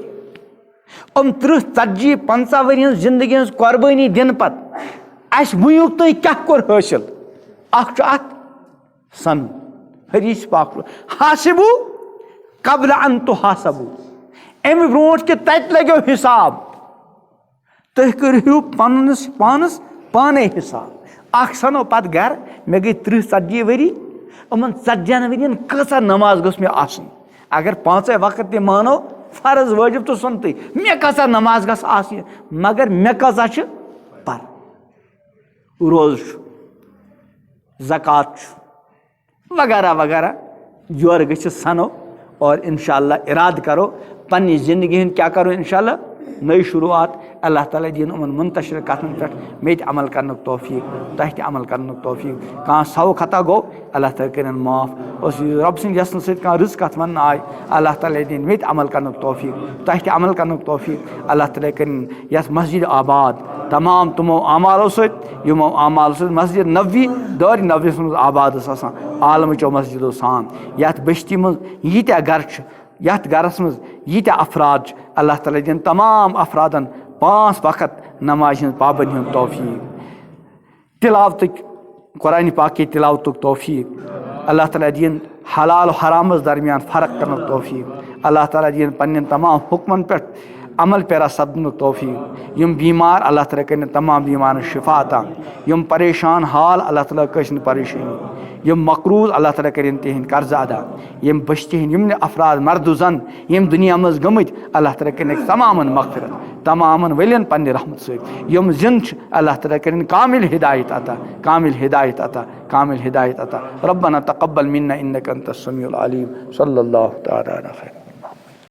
S1: 30 40 50 वरी जिंदगी हज कुर्बानी दिन पत अस वुक तुम क्या कोर हासिल अत सन हदीस पाक हासिबू कबल अन तो हासबू अमि ब्रोट कि तत लगो हिसाब तुम करू पनस पानस पाने हिसाब अख सनो पत गर मे गई 30 40 वरी उमन 40 वरियन कसा नमाज गस मे आसन अगर 5 वक्त ते मानो फर्ज वाजिब तो सुनते मे कसा नमाज गस आसन मगर मे कसा पर रोज ज़कात वगैरह वगैरह योर गि सनो और इंशाअल्लाह इराद करो पन्नी जिंदगी क्या करो इंशाअल्लाह नई शुरुआत अल्लाह ताला दिन उमन मुंतशिर कथन पे मे अमल करने तौफीक तह अमल करने तौफीक कह सौ खता गो अल्लाह ताला कर माफ उस रब सद यसन सह रिज कथ वन आय अल्लाह ताला दिन मे अमल करने तौफीक तह अमल करने तौफीक अल्लाह ताला कर यस मस्जिद आबाद तमाम तमो अमालों समो अमाल मस्जिद नबी दौर नबी आबाद आलम चो मस्जिदों सान यथ बस्ती मज यीत्या गर यथ गरस मज यीत्या अफराद अल्लाह ताला दिन तमाम अफरादन 5 वक्त नमाज पाबंदी हूँ तौफीक तिलावत कुरान पाक की तिलावत तौफीक अल्लाह ताला दिन हलाल हराम दरमियान फ़र्क करने तौफीक अल्लाह ताला दिन पन्न तमाम हुक्मन पे अमल पैरा सपदन तौफीक यम बीमार अल्लाह ताला कर तमाम बीमार शिफा अता यम परेशान हाल अल्लाह ताला कश परेशानी यम मकरूज अल्लाह ताला कर तिहंद कर्ज अदा यम बस्ती यम अफराद मर्द जन यम दुनिया मज गमत अल्लाह ताला कर तमाम मगफिरत तमाम वलियन पन्ने रहमत सत यम जिन अल्लाह ताला कर कामिल हिदायत अता कामिल हिदायत अता कामिल हिदायत अता रब्बना तक़ब्बल मिन्ना इन्नका अंतस समीउल अलीम सल्लल्लाहु तआला अलैहि